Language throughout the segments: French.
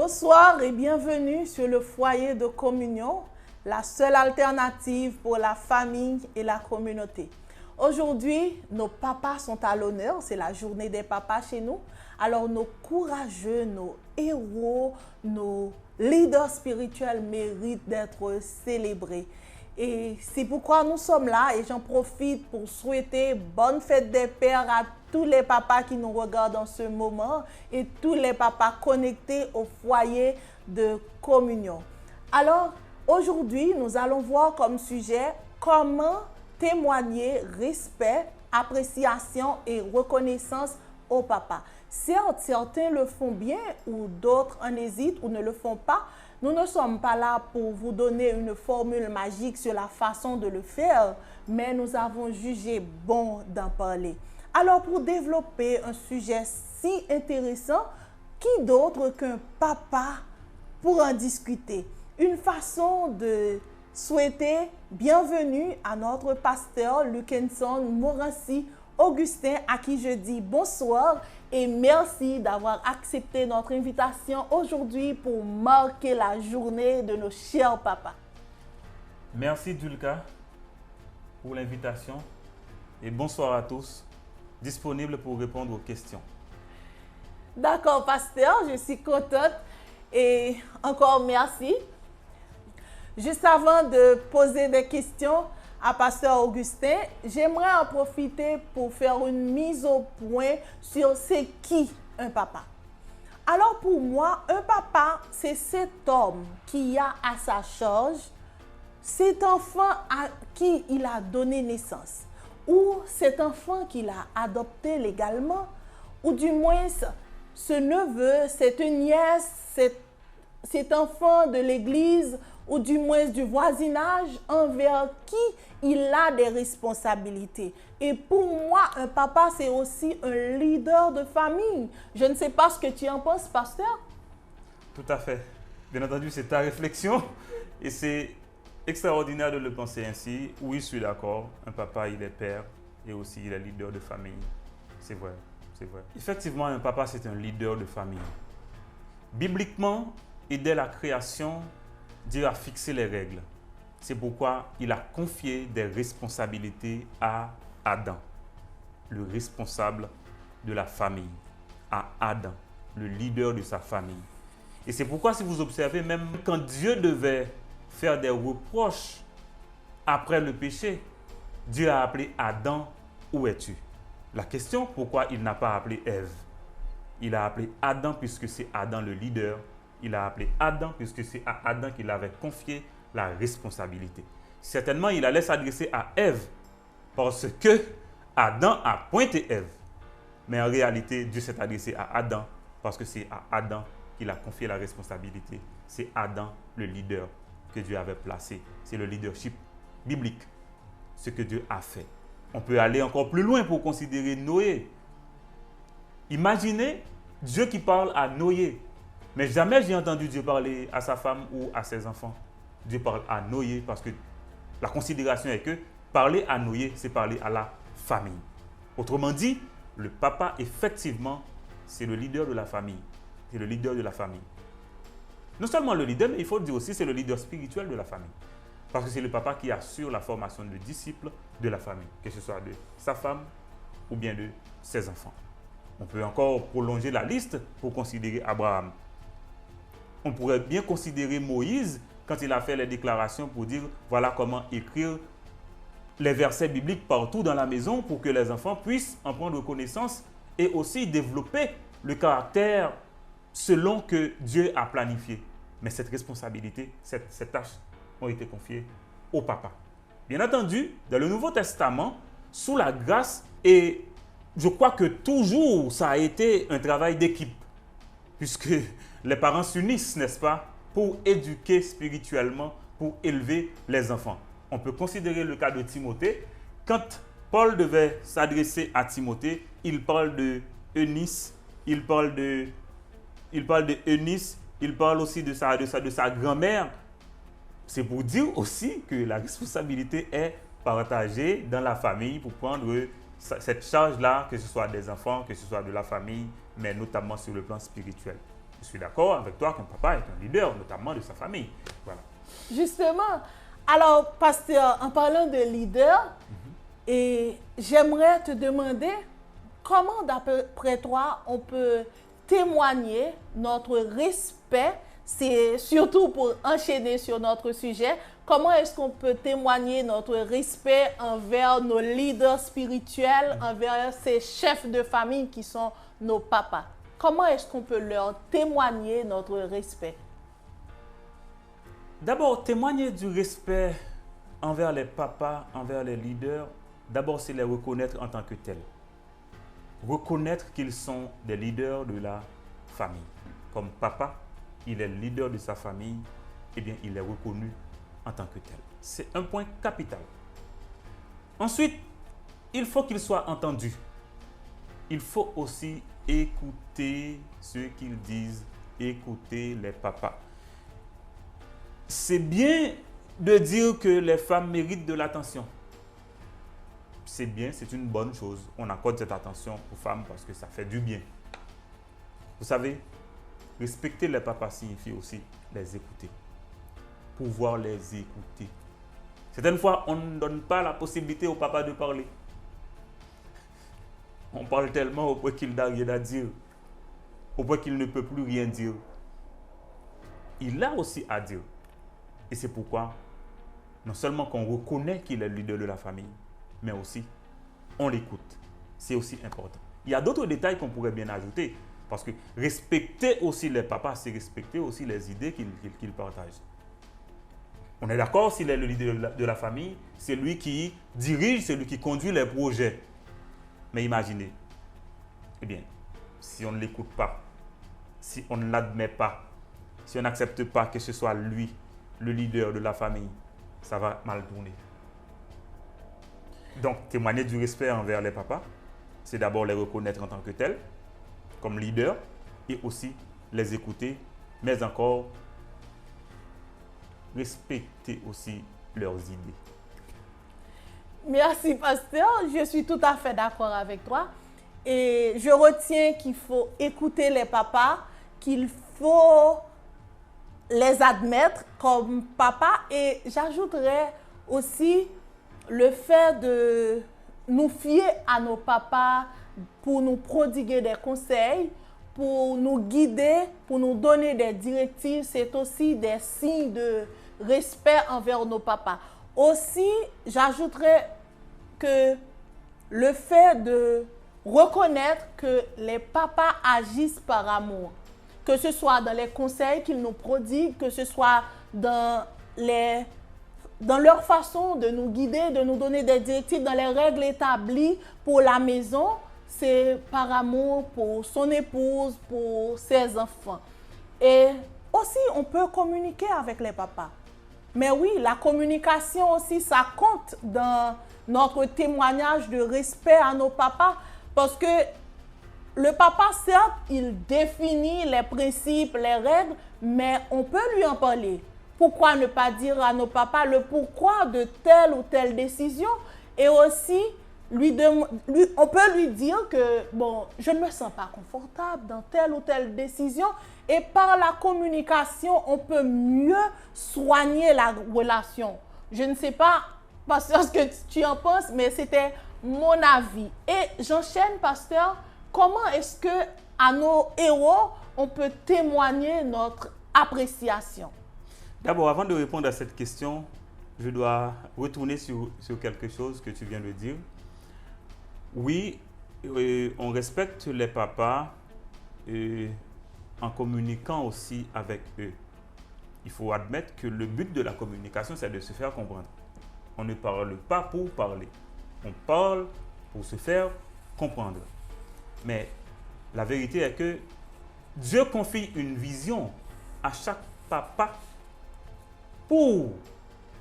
Bonsoir et bienvenue sur le foyer de communion, la seule alternative pour la famille et la communauté. Aujourd'hui, nos papas sont à l'honneur, c'est la journée des papas chez nous. Alors nos courageux, nos héros, nos leaders spirituels méritent d'être célébrés. Et c'est pourquoi nous sommes là et j'en profite pour souhaiter bonne fête des pères à tous les papas qui nous regardent en ce moment et tous les papas connectés au foyer de communion. Alors, aujourd'hui, nous allons voir comme sujet comment témoigner respect, appréciation et reconnaissance au papa. Certes, certains le font bien ou d'autres en hésitent ou ne le font pas. Nous ne sommes pas là pour vous donner une formule magique sur la façon de le faire, mais nous avons jugé bon d'en parler. Alors, pour développer un sujet si intéressant, qui d'autre qu'un papa pour en discuter? Une façon de souhaiter bienvenue à notre pasteur Lukenson Morancy Augustin, à qui je dis bonsoir et merci d'avoir accepté notre invitation aujourd'hui pour marquer la journée de nos chers papas. Merci Dulka pour l'invitation et bonsoir à tous, disponible pour répondre aux questions. D'accord, pasteur, je suis contente et encore merci. Juste avant de poser des questions à pasteur Augustin, j'aimerais en profiter pour faire une mise au point sur c'est qui un papa. Alors pour moi, un papa, c'est cet homme qui a à sa charge cet enfant à qui il a donné naissance, ou cet enfant qu'il a adopté légalement, ou du moins ce neveu, cette nièce, cet enfant de l'église, ou du moins du voisinage envers qui il a des responsabilités. Et pour moi, un papa, c'est aussi un leader de famille. Je ne sais pas ce que tu en penses, pasteur. Tout à fait. Bien entendu, c'est ta réflexion et c'est extraordinaire de le penser ainsi. Oui, je suis d'accord. Un papa, il est père et aussi il est leader de famille. C'est vrai, c'est vrai. Effectivement, un papa, c'est un leader de famille. Bibliquement, et dès la création, Dieu a fixé les règles. C'est pourquoi il a confié des responsabilités à Adam, le responsable de la famille, à Adam, le leader de sa famille. Et c'est pourquoi, si vous observez, même quand Dieu devait faire des reproches après le péché, Dieu a appelé Adam, où es-tu? La question, pourquoi il n'a pas appelé Ève? Il a appelé Adam puisque c'est Adam le leader. Il a appelé Adam puisque c'est à Adam qu'il avait confié la responsabilité. Certainement, il allait s'adresser à Ève parce que Adam a pointé Ève. Mais en réalité, Dieu s'est adressé à Adam parce que c'est à Adam qu'il a confié la responsabilité. C'est Adam le leader que Dieu avait placé. C'est le leadership biblique, ce que Dieu a fait. On peut aller encore plus loin pour considérer Noé. Imaginez Dieu qui parle à Noé. Mais jamais j'ai entendu Dieu parler à sa femme ou à ses enfants. Dieu parle à Noé parce que la considération est que parler à Noé, c'est parler à la famille. Autrement dit, le papa, effectivement, c'est le leader de la famille. C'est le leader de la famille. Non seulement le leader, mais il faut dire aussi c'est le leader spirituel de la famille. Parce que c'est le papa qui assure la formation de disciples de la famille, que ce soit de sa femme ou bien de ses enfants. On peut encore prolonger la liste pour considérer Abraham. On pourrait bien considérer Moïse quand il a fait les déclarations pour dire voilà comment écrire les versets bibliques partout dans la maison pour que les enfants puissent en prendre connaissance et aussi développer le caractère selon que Dieu a planifié. Mais cette responsabilité, cette tâche ont été confiées au papa. Bien entendu, dans le Nouveau Testament, sous la grâce, et je crois que toujours ça a été un travail d'équipe, puisque les parents s'unissent, n'est-ce pas, pour éduquer spirituellement, pour élever les enfants. On peut considérer le cas de Timothée. Quand Paul devait s'adresser à Timothée, il parle de Eunice, il parle aussi de sa grand-mère. C'est pour dire aussi que la responsabilité est partagée dans la famille pour prendre cette charge-là, que ce soit des enfants, que ce soit de la famille, mais notamment sur le plan spirituel. Je suis d'accord avec toi qu'un papa est un leader, notamment de sa famille. Voilà. Justement, alors, pasteur, en parlant de leader, et j'aimerais te demander comment, d'après toi, on peut témoigner notre respect, c'est surtout pour enchaîner sur notre sujet, comment est-ce qu'on peut témoigner notre respect envers nos leaders spirituels, envers ces chefs de famille qui sont nos papas? Comment est-ce qu'on peut leur témoigner notre respect? D'abord, témoigner du respect envers les papas, envers les leaders, d'abord, c'est les reconnaître en tant que tels. Reconnaître qu'ils sont des leaders de la famille. Comme papa, il est le leader de sa famille, eh bien, il est reconnu en tant que tel. C'est un point capital. Ensuite, il faut qu'il soit entendu. Il faut aussi écouter ce qu'ils disent, écouter les papas. C'est bien de dire que les femmes méritent de l'attention. C'est bien, c'est une bonne chose. On accorde cette attention aux femmes parce que ça fait du bien. Vous savez, respecter les papas signifie aussi les écouter. Pouvoir les écouter. Certaines fois, on ne donne pas la possibilité au papa de parler. On parle tellement au point qu'il n'a rien à dire, au point qu'il ne peut plus rien dire. Il a aussi à dire. Et c'est pourquoi, non seulement qu'on reconnaît qu'il est le leader de la famille, mais aussi, on l'écoute. C'est aussi important. Il y a d'autres détails qu'on pourrait bien ajouter, parce que respecter aussi les papas, c'est respecter aussi les idées qu'ils partagent. On est d'accord, s'il est le leader de la famille, c'est lui qui dirige, c'est lui qui conduit les projets. Mais imaginez, eh bien, si on ne l'écoute pas, si on ne l'admet pas, si on n'accepte pas que ce soit lui, le leader de la famille, ça va mal tourner. Donc, témoigner du respect envers les papas, c'est d'abord les reconnaître en tant que tels, comme leader, et aussi les écouter, mais encore respecter aussi leurs idées. Merci, pasteur. Je suis tout à fait d'accord avec toi. Et je retiens qu'il faut écouter les papas, qu'il faut les admettre comme papa. Et j'ajouterais aussi le fait de nous fier à nos papas pour nous prodiguer des conseils, pour nous guider, pour nous donner des directives. C'est aussi des signes de respect envers nos papas. Aussi, j'ajouterais que le fait de reconnaître que les papas agissent par amour, que ce soit dans les conseils qu'ils nous prodiguent, que ce soit dans leur façon de nous guider, de nous donner des directives, dans les règles établies pour la maison, c'est par amour pour son épouse, pour ses enfants. Et aussi, on peut communiquer avec les papas. Mais oui, la communication aussi, ça compte dans notre témoignage de respect à nos papas. Parce que le papa, certes, il définit les principes, les règles, mais on peut lui en parler. Pourquoi ne pas dire à nos papas le pourquoi de telle ou telle décision? Et aussi, on peut lui dire que, bon, je ne me sens pas confortable dans telle ou telle décision. Et par la communication, on peut mieux soigner la relation. Je ne sais pas, pasteur, ce que tu en penses, mais c'était mon avis. Et j'enchaîne, pasteur, comment est-ce que à nos héros, on peut témoigner notre appréciation? D'abord, avant de répondre à cette question, je dois retourner sur quelque chose que tu viens de dire. Oui, on respecte les papas en communiquant aussi avec eux. Il faut admettre que le but de la communication, c'est de se faire comprendre. On ne parle pas pour parler. On parle pour se faire comprendre. Mais la vérité est que Dieu confie une vision à chaque papa pour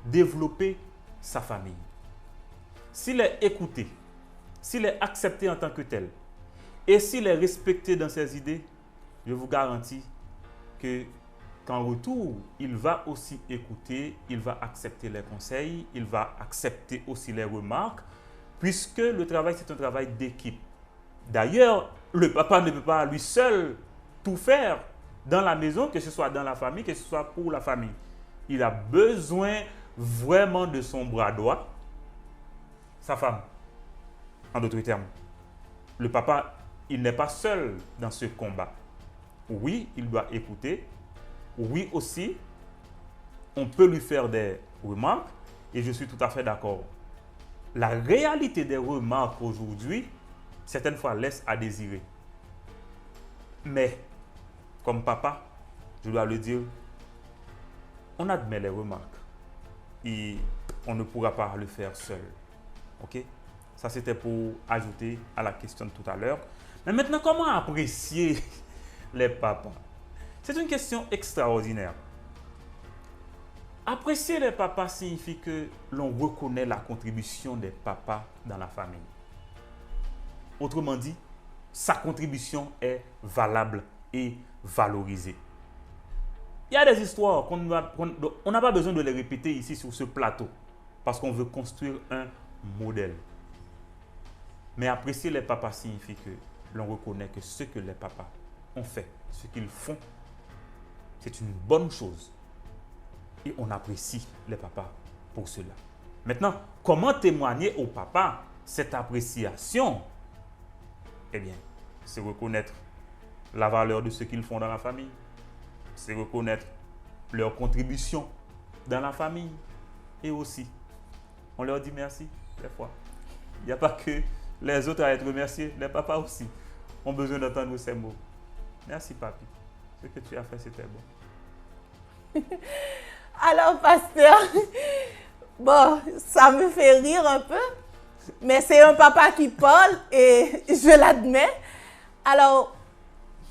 développer sa famille. S'il est écouté, s'il est accepté en tant que tel, et s'il est respecté dans ses idées, je vous garantis qu'en retour, il va aussi écouter, il va accepter les conseils, il va accepter aussi les remarques, puisque le travail, c'est un travail d'équipe. D'ailleurs, le papa ne peut pas lui seul tout faire. dans la maison, que ce soit dans la famille, que ce soit pour la famille. Il a besoin vraiment de son bras droit, sa femme. En d'autres termes, le papa, il n'est pas seul dans ce combat. Oui, il doit écouter. Oui aussi, on peut lui faire des remarques et je suis tout à fait d'accord. La réalité des remarques aujourd'hui, certaines fois, laisse à désirer. Mais, comme papa, je dois le dire, on admet les remarques et on ne pourra pas le faire seul. Ok? Ça, c'était pour ajouter à la question de tout à l'heure. Mais maintenant, comment apprécier les papas? C'est une question extraordinaire. Apprécier les papas signifie que l'on reconnaît la contribution des papas dans la famille. Autrement dit, sa contribution est valable et valorisée. Il y a des histoires qu'on n'a pas besoin de les répéter ici sur ce plateau parce qu'on veut construire un modèle. Mais apprécier les papas signifie que l'on reconnaît que ce que les papas ont fait, ce qu'ils font, c'est une bonne chose. Et on apprécie les papas pour cela. Maintenant, comment témoigner au papa cette appréciation? Eh bien, c'est reconnaître la valeur de ce qu'ils font dans la famille. C'est reconnaître leur contribution dans la famille. Et aussi, on leur dit merci des fois. Il n'y a pas que les autres à être remerciés, les papas aussi ont besoin d'entendre ces mots. Merci papi, ce que tu as fait c'était bon. Alors, pasteur, bon, ça me fait rire un peu, mais c'est un papa qui parle et je l'admets. Alors,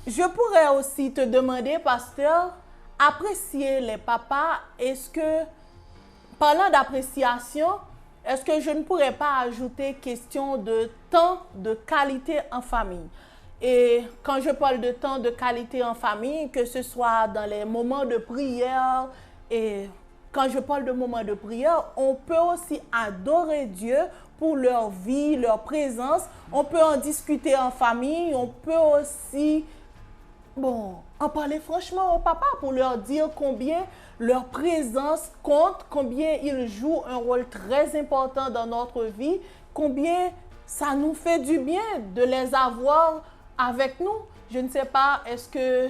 je pourrais aussi te demander, pasteur, apprécier les papas, est-ce que, parlant d'appréciation, est-ce que je ne pourrais pas ajouter question de temps de qualité en famille? Et quand je parle de temps de qualité en famille, que ce soit dans les moments de prière, et quand je parle de moments de prière, on peut aussi adorer Dieu pour leur vie, leur présence. On peut en discuter en famille, on peut aussi en parler franchement au papa pour leur dire combien leur présence compte, combien ils jouent un rôle très important dans notre vie, combien ça nous fait du bien de les avoir avec nous. Je ne sais pas, est-ce que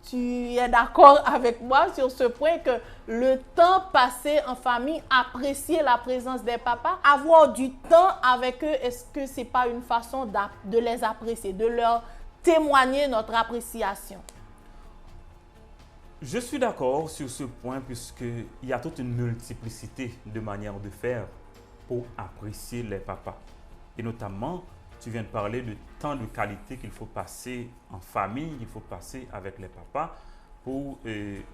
tu es d'accord avec moi sur ce point que le temps passé en famille, apprécier la présence des papas, avoir du temps avec eux, est-ce que ce n'est pas une façon de les apprécier, de leur témoigner notre appréciation? Je suis d'accord sur ce point puisqu'il y a toute une multiplicité de manières de faire pour apprécier les papas. Et notamment, tu viens de parler de temps de qualité qu'il faut passer en famille, qu'il faut passer avec les papas pour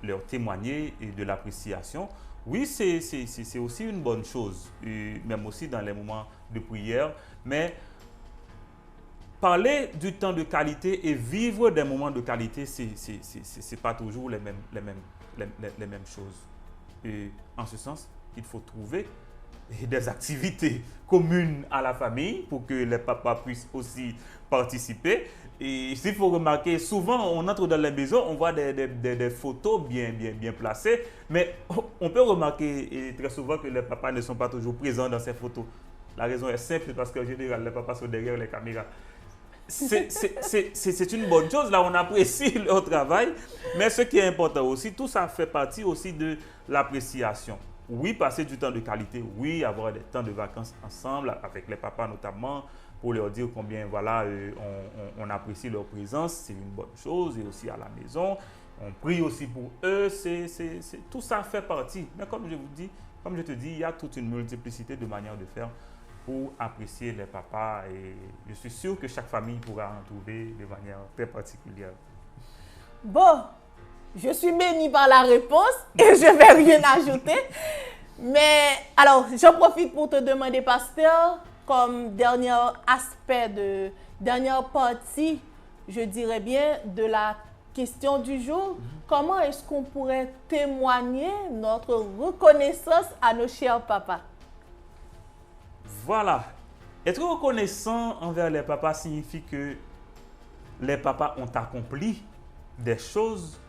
leur témoigner de l'appréciation. Oui, c'est aussi une bonne chose, même aussi dans les moments de prière. Mais parler du temps de qualité et vivre des moments de qualité, ce n'est pas toujours les mêmes choses. Et en ce sens, il faut trouver des activités communes à la famille pour que les papas puissent aussi participer. Et s'il faut remarquer, souvent on entre dans les maisons, on voit des photos bien placées, mais on peut remarquer très souvent que les papas ne sont pas toujours présents dans ces photos. La raison est simple, parce qu'en général, les papas sont derrière les caméras. C'est une bonne chose, là on apprécie leur travail, mais ce qui est important aussi, tout ça fait partie aussi de l'appréciation. Oui, passer du temps de qualité, oui, avoir des temps de vacances ensemble, avec les papas notamment, pour leur dire combien voilà, on apprécie leur présence, c'est une bonne chose, et aussi à la maison, on prie aussi pour eux, tout ça fait partie. Mais comme je te dis, il y a toute une multiplicité de manières de faire pour apprécier les papas, et je suis sûr que chaque famille pourra en trouver de manière très particulière. Bon, je suis bénie par la réponse et je ne vais rien ajouter. Mais alors, j'en profite pour te demander, pasteur, comme dernier aspect dernière partie, je dirais bien, de la question du jour, comment est-ce qu'on pourrait témoigner notre reconnaissance à nos chers papas? Voilà. Être reconnaissant envers les papas signifie que les papas ont accompli des choses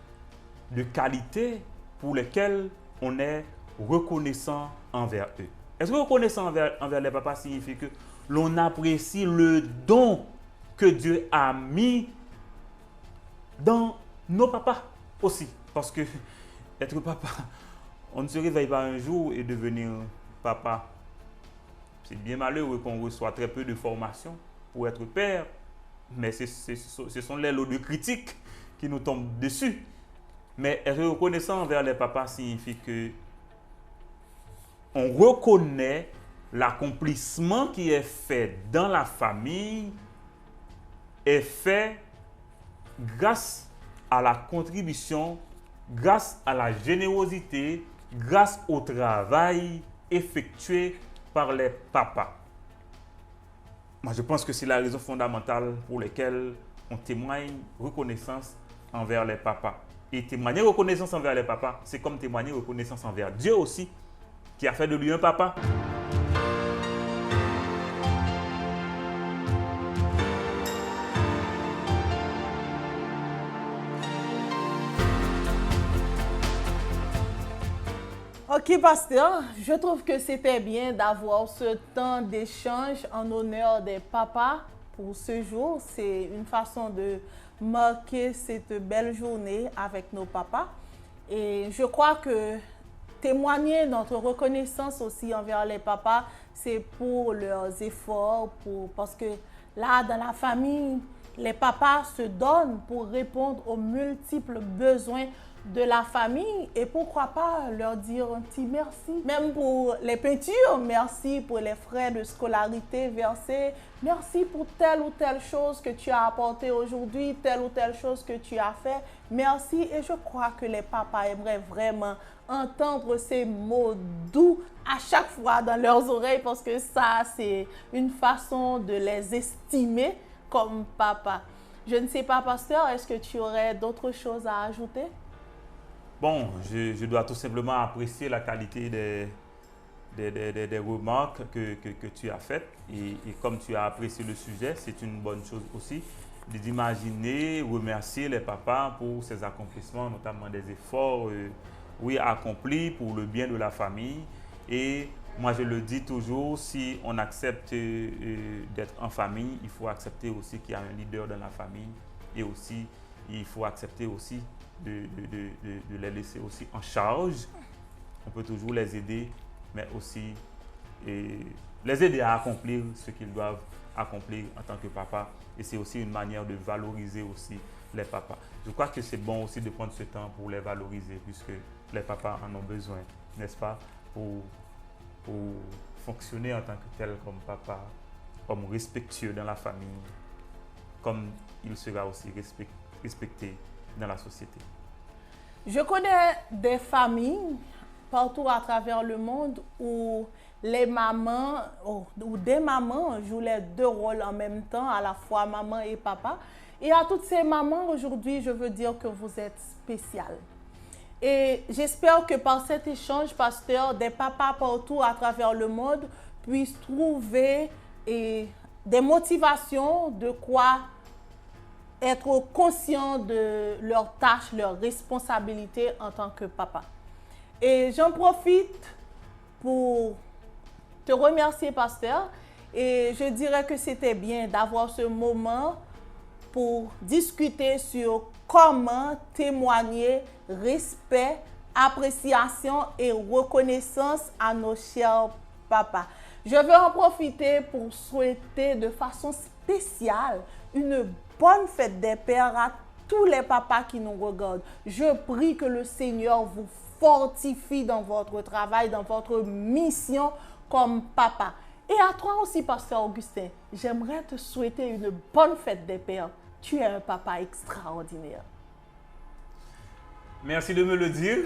de qualités pour lesquelles on est reconnaissant envers eux. Est-ce que reconnaissant envers les papas signifie que l'on apprécie le don que Dieu a mis dans nos papas aussi? Parce que être papa, on ne se réveille pas un jour et devenir papa. C'est bien malheureux qu'on reçoit très peu de formation pour être père, mais ce sont les lots de critiques qui nous tombent dessus. Mais être reconnaissant envers les papas signifie que on reconnaît l'accomplissement qui est fait dans la famille est fait grâce à la contribution, grâce à la générosité, grâce au travail effectué par les papas. Moi, je pense que c'est la raison fondamentale pour laquelle on témoigne reconnaissance envers les papas. Et témoigner reconnaissance envers les papas, c'est comme témoigner reconnaissance envers Dieu aussi, qui a fait de lui un papa. Ok, pasteur, je trouve que c'était bien d'avoir ce temps d'échange en honneur des papas pour ce jour. C'est une façon de marquer cette belle journée avec nos papas. Et je crois que témoigner notre reconnaissance aussi envers les papas, c'est pour leurs efforts, parce que là, dans la famille, les papas se donnent pour répondre aux multiples besoins de la famille et pourquoi pas leur dire un petit merci. Même pour les peintures, merci pour les frais de scolarité versés, merci pour telle ou telle chose que tu as apporté aujourd'hui, telle ou telle chose que tu as fait, merci. Et je crois que les papas aimeraient vraiment entendre ces mots doux à chaque fois dans leurs oreilles parce que ça, c'est une façon de les estimer comme papa. Je ne sais pas, pasteur, est-ce que tu aurais d'autres choses à ajouter? Bon, je dois tout simplement apprécier la qualité des remarques que tu as faites. Et comme tu as apprécié le sujet, c'est une bonne chose aussi d'imaginer, remercier les papas pour ces accomplissements, notamment des efforts accomplis pour le bien de la famille. Et moi, je le dis toujours, si on accepte d'être en famille, il faut accepter aussi qu'il y a un leader dans la famille. Et aussi, il faut accepter aussi de les laisser aussi en charge. On peut toujours les aider, mais aussi les aider à accomplir ce qu'ils doivent accomplir en tant que papa. Et c'est aussi une manière de valoriser aussi les papas. Je crois que c'est bon aussi de prendre ce temps pour les valoriser, puisque les papas en ont besoin, n'est-ce pas, pour fonctionner en tant que tel comme papa, comme respectueux dans la famille, comme il sera aussi respecté dans la société. Je connais des familles partout à travers le monde où les mamans ou des mamans jouent les deux rôles en même temps, à la fois maman et papa. Et à toutes ces mamans, aujourd'hui, je veux dire que vous êtes spéciales. Et j'espère que par cet échange, pasteur, des papas partout à travers le monde puissent trouver des motivations de quoi être conscient de leurs tâches, leurs responsabilités en tant que papa. Et j'en profite pour te remercier, pasteur. Et je dirais que c'était bien d'avoir ce moment pour discuter sur comment témoigner respect, appréciation et reconnaissance à nos chers papas. Je veux en profiter pour souhaiter de façon spéciale une bonne fête des pères à tous les papas qui nous regardent. Je prie que le Seigneur vous fortifie dans votre travail, dans votre mission comme papa. Et à toi aussi, pasteur Augustin, j'aimerais te souhaiter une bonne fête des pères. Tu es un papa extraordinaire. Merci de me le dire.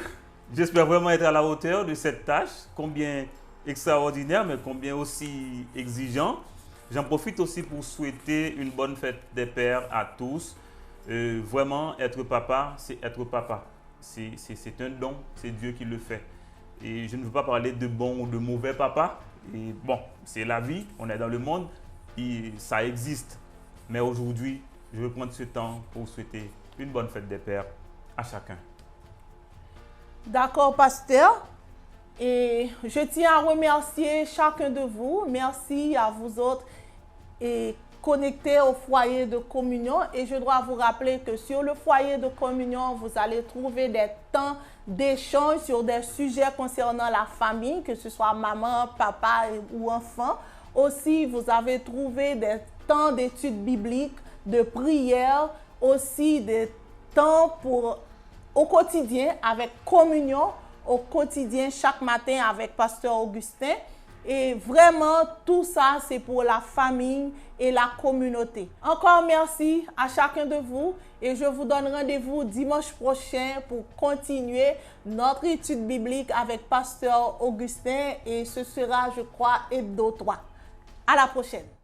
J'espère vraiment être à la hauteur de cette tâche, combien extraordinaire, mais combien aussi exigeant. J'en profite aussi pour souhaiter une bonne fête des pères à tous. Vraiment, être papa, c'est être papa. C'est un don, c'est Dieu qui le fait. Et je ne veux pas parler de bon ou de mauvais papa. Et bon, c'est la vie, on est dans le monde, et ça existe. Mais aujourd'hui, je veux prendre ce temps pour souhaiter une bonne fête des pères à chacun. D'accord, pasteur. Et je tiens à remercier chacun de vous. Merci à vous autres et connectés au foyer de communion. Et je dois vous rappeler que sur le foyer de communion, vous allez trouver des temps d'échange sur des sujets concernant la famille, que ce soit maman, papa ou enfant. Aussi, vous avez trouvé des temps d'études bibliques, de prière, aussi des temps au quotidien avec communion, au quotidien chaque matin avec Pasteur Augustin. Et vraiment, tout ça, c'est pour la famille et la communauté. Encore merci à chacun de vous et je vous donne rendez-vous dimanche prochain pour continuer notre étude biblique avec Pasteur Augustin et ce sera, je crois, hebdo 3. À la prochaine.